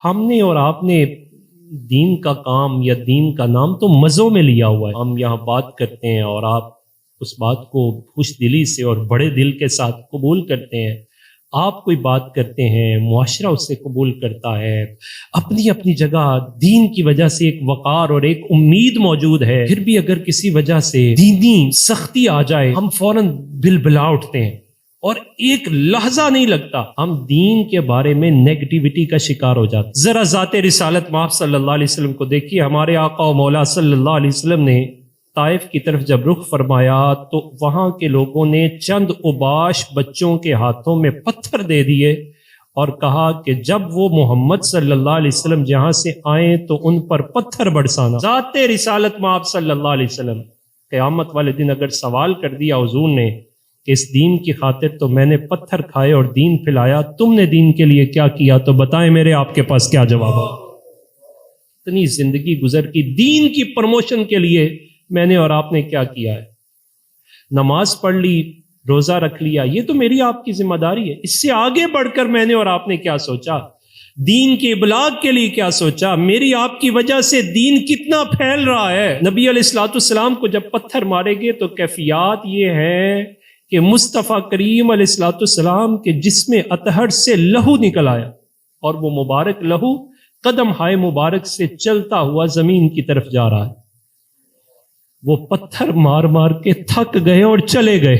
ہم نے اور آپ نے دین کا کام یا دین کا نام تو مزوں میں لیا ہوا ہے. ہم یہاں بات کرتے ہیں اور آپ اس بات کو خوش دلی سے اور بڑے دل کے ساتھ قبول کرتے ہیں. آپ کوئی بات کرتے ہیں، معاشرہ اس سے قبول کرتا ہے. اپنی اپنی جگہ دین کی وجہ سے ایک وقار اور ایک امید موجود ہے. پھر بھی اگر کسی وجہ سے دینی سختی آ جائے ہم فوراً بلبلا اٹھتے ہیں اور ایک لحظہ نہیں لگتا ہم دین کے بارے میں نیگیٹیوٹی کا شکار ہو جاتے. ذرا ذات رسالت مآب صلی اللہ علیہ وسلم کو دیکھیے. ہمارے آقا و مولا صلی اللہ علیہ وسلم نے طائف کی طرف جب رخ فرمایا تو وہاں کے لوگوں نے چند اوباش بچوں کے ہاتھوں میں پتھر دے دیے اور کہا کہ جب وہ محمد صلی اللہ علیہ وسلم جہاں سے آئیں تو ان پر پتھر برسانا. ذات رسالت مآب صلی اللہ علیہ وسلم قیامت والے دن اگر سوال کر دیا حضور نے کہ اس دین کی خاطر تو میں نے پتھر کھائے اور دین پھیلایا، تم نے دین کے لیے کیا کیا؟ تو بتائیں میرے آپ کے پاس کیا جواب ہے؟ اتنی زندگی گزر کی دین کی پروموشن کے لیے میں نے اور آپ نے کیا کیا ہے؟ نماز پڑھ لی، روزہ رکھ لیا، یہ تو میری آپ کی ذمہ داری ہے. اس سے آگے بڑھ کر میں نے اور آپ نے کیا سوچا؟ دین کے ابلاغ کے لیے کیا سوچا؟ میری آپ کی وجہ سے دین کتنا پھیل رہا ہے. نبی علیہ الصلوۃ والسلام کو جب پتھر مارے گئے تو کیفیات یہ ہے کہ مصطفیٰ کریم علیہ الصلوۃ والسلام کے جسم اطہر سے لہو نکل آیا اور وہ مبارک لہو قدم ہائے مبارک سے چلتا ہوا زمین کی طرف جا رہا ہے. وہ پتھر مار مار کے تھک گئے اور چلے گئے.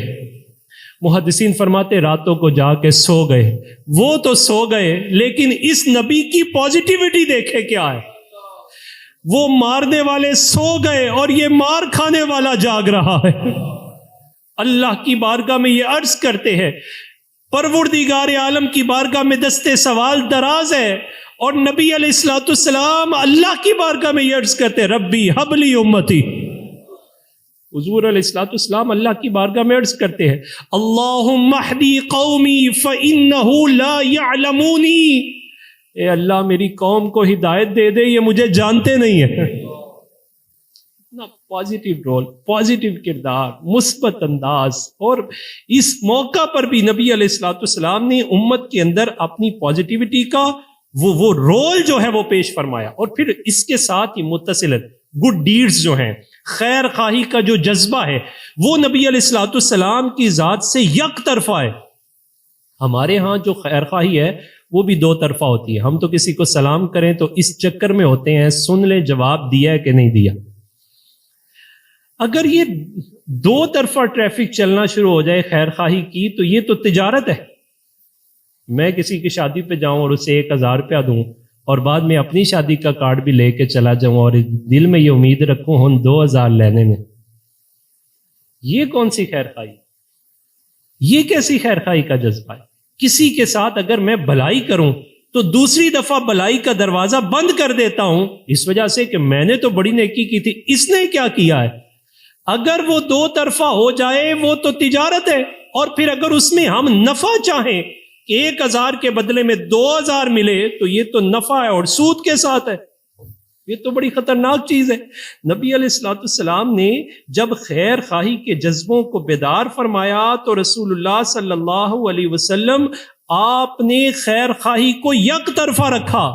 محدثین فرماتے راتوں کو جا کے سو گئے. وہ تو سو گئے لیکن اس نبی کی پازیٹیوٹی دیکھے کیا ہے. وہ مارنے والے سو گئے اور یہ مار کھانے والا جاگ رہا ہے. اللہ کی بارگاہ میں یہ عرض کرتے ہیں، پروردگار عالم کی بارگاہ میں دستے سوال دراز ہے، اور نبی علیہ الصلوۃ والسلام اللہ کی بارگاہ میں یہ عرض کرتے ربی حب لی امتی. حضور علیہ الصلوۃ والسلام اللہ کی بارگاہ میں عرض کرتے ہیں اللہم اہدی قومی فإنہ لا یعلمونی. اے اللہ میری قوم کو ہدایت دے دے، یہ مجھے جانتے نہیں ہیں. اتنا پازیٹیو رول، پازیٹیو کردار، مثبت انداز. اور اس موقع پر بھی نبی علیہ الصلوۃ والسلام نے امت کے اندر اپنی پازیٹیوٹی کا وہ رول جو ہے وہ پیش فرمایا. اور پھر اس کے ساتھ ہی متصلت گڈ ڈیڈز جو ہیں، خیر خواہی کا جو جذبہ ہے وہ نبی علیہ الصلوۃ والسلام کی ذات سے یک طرفہ ہے. ہمارے ہاں جو خیر خواہی ہے وہ بھی دو طرفہ ہوتی ہے. ہم تو کسی کو سلام کریں تو اس چکر میں ہوتے ہیں سن لے جواب دیا ہے کہ نہیں دیا. اگر یہ دو طرفہ ٹریفک چلنا شروع ہو جائے خیر خواہی کی تو یہ تو تجارت ہے. میں کسی کی شادی پہ جاؤں اور اسے 1000 روپیہ دوں اور بعد میں اپنی شادی کا کارڈ بھی لے کے چلا جاؤں اور دل میں یہ امید رکھوں ہم 2000 لینے میں، یہ کون سی خیر خواہی؟ یہ کیسی خیر خواہی کا جذبہ ہے؟ کسی کے ساتھ اگر میں بھلائی کروں تو دوسری دفعہ بھلائی کا دروازہ بند کر دیتا ہوں اس وجہ سے کہ میں نے تو بڑی نیکی کی تھی، اس نے کیا کیا ہے. اگر وہ دو طرفہ ہو جائے وہ تو تجارت ہے. اور پھر اگر اس میں ہم نفع چاہیں کہ 1000 کے بدلے میں 2000 ملے تو یہ تو نفع ہے اور سود کے ساتھ ہے. یہ تو بڑی خطرناک چیز ہے. نبی علیہ الصلوۃ والسلام نے جب خیر خواہی کے جذبوں کو بیدار فرمایا تو رسول اللہ صلی اللہ علیہ وسلم آپ نے خیر خواہی کو یک طرفہ رکھا.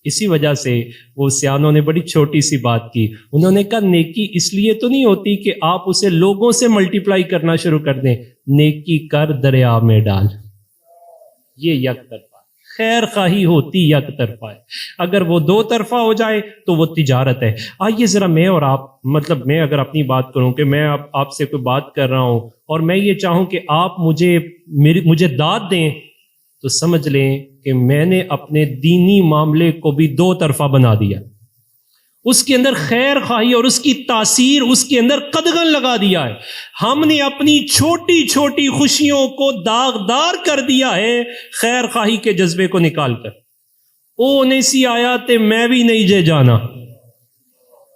اسی وجہ سے وہ سیانوں نے بڑی چھوٹی سی بات کی. انہوں نے کہا نیکی اس لیے تو نہیں ہوتی کہ آپ اسے لوگوں سے ملٹیپلائی کرنا شروع کر دیں، نیکی کر دریا میں ڈال. یہ یک طرفہ خیر خواہی ہوتی یک طرفہ ہے. اگر وہ دو طرفہ ہو جائے تو وہ تجارت ہے. آئیے ذرا میں اور آپ، مطلب میں اگر اپنی بات کروں کہ میں آپ سے کوئی بات کر رہا ہوں اور میں یہ چاہوں کہ آپ مجھے داد دیں تو سمجھ لیں کہ میں نے اپنے دینی معاملے کو بھی دو طرفہ بنا دیا. اس کے اندر خیر خواہی اور اس کی تاثیر اس کے اندر قدغن لگا دیا ہے. ہم نے اپنی چھوٹی چھوٹی خوشیوں کو داغدار کر دیا ہے خیر خواہی کے جذبے کو نکال کر. او نہیں سی آیا تے میں بھی نہیں جے جانا،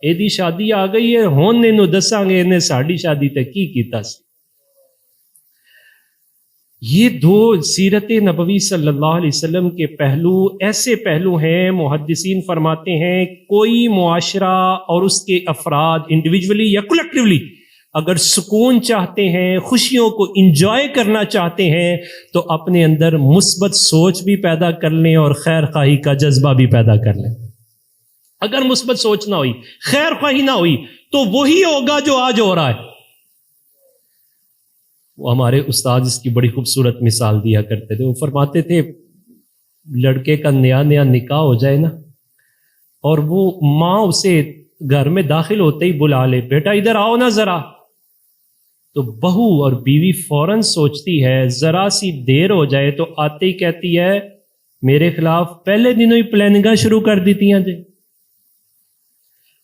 ایدی شادی آ گئی ہے ہون نے نو دساں گے نے ساڑی شادی تے کی کیتا سی. یہ دو سیرت نبوی صلی اللہ علیہ وسلم کے پہلو ایسے پہلو ہیں، محدثین فرماتے ہیں کوئی معاشرہ اور اس کے افراد انڈیویجولی یا کلیکٹیولی اگر سکون چاہتے ہیں، خوشیوں کو انجوائے کرنا چاہتے ہیں، تو اپنے اندر مثبت سوچ بھی پیدا کر لیں اور خیر خواہی کا جذبہ بھی پیدا کر لیں۔ اگر مثبت سوچ نہ ہوئی، خیر خواہی نہ ہوئی، تو وہی ہوگا جو آج ہو رہا ہے۔ وہ ہمارے استاد اس کی بڑی خوبصورت مثال دیا کرتے تھے۔ وہ فرماتے تھے لڑکے کا نیا نکاح ہو جائے نا، اور وہ ماں اسے گھر میں داخل ہوتے ہی بلا لے، بیٹا ادھر آؤ نا ذرا، تو بہو اور بیوی فوراً سوچتی ہے، ذرا سی دیر ہو جائے تو آتے ہی کہتی ہے میرے خلاف پہلے دنوں ہی پلاننگاں شروع کر دیتی ہیں جی۔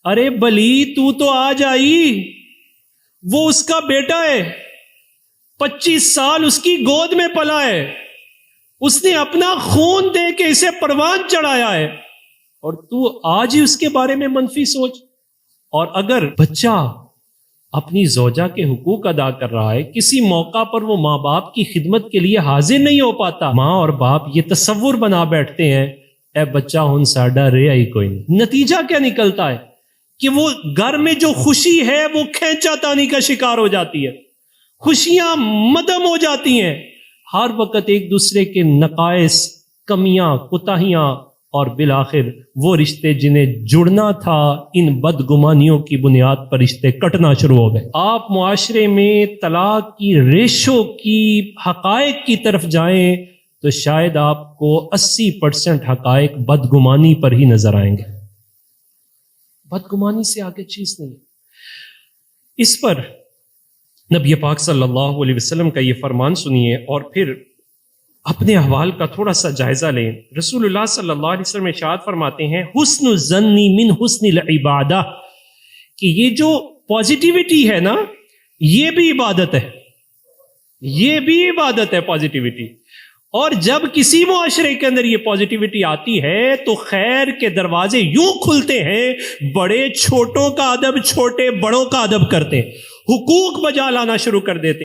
ارے بلی تو آج آئی، وہ اس کا بیٹا ہے، 25 سال اس کی گود میں پلا ہے، اس نے اپنا خون دے کے اسے پروان چڑھایا ہے، اور تو آج ہی اس کے بارے میں منفی سوچ۔ اور اگر بچہ اپنی زوجہ کے حقوق ادا کر رہا ہے، کسی موقع پر وہ ماں باپ کی خدمت کے لیے حاضر نہیں ہو پاتا، ماں اور باپ یہ تصور بنا بیٹھتے ہیں اے بچہ ہن ساڈا رہا ہی کوئی نہیں۔ نتیجہ کیا نکلتا ہے کہ وہ گھر میں جو خوشی ہے وہ کھینچا تانی کا شکار ہو جاتی ہے، خوشیاں مدھم ہو جاتی ہیں، ہر وقت ایک دوسرے کے نقائص، کمیاں، کوتاہیاں، اور بالآخر وہ رشتے جنہیں جڑنا تھا ان بدگمانیوں کی بنیاد پر رشتے کٹنا شروع ہو گئے۔ آپ معاشرے میں طلاق کی ریشو کی حقائق کی طرف جائیں تو شاید آپ کو 80% حقائق بدگمانی پر ہی نظر آئیں گے۔ بدگمانی سے آگے چیز نہیں۔ اس پر نبی پاک صلی اللہ علیہ وسلم کا یہ فرمان سنیے اور پھر اپنے احوال کا تھوڑا سا جائزہ لیں۔ رسول اللہ صلی اللہ علیہ وسلم ارشاد فرماتے ہیں حسن الظن من حسن العبادہ، کہ یہ جو پازیٹیوٹی ہے نا، یہ بھی عبادت ہے، یہ بھی عبادت ہے پازیٹیوٹی۔ اور جب کسی معاشرے کے اندر یہ پازیٹیوٹی آتی ہے تو خیر کے دروازے یوں کھلتے ہیں، بڑے چھوٹوں کا ادب چھوٹے بڑوں کا ادب کرتے ہیں، حقوق بجا لانا شروع کر دیتے ہیں۔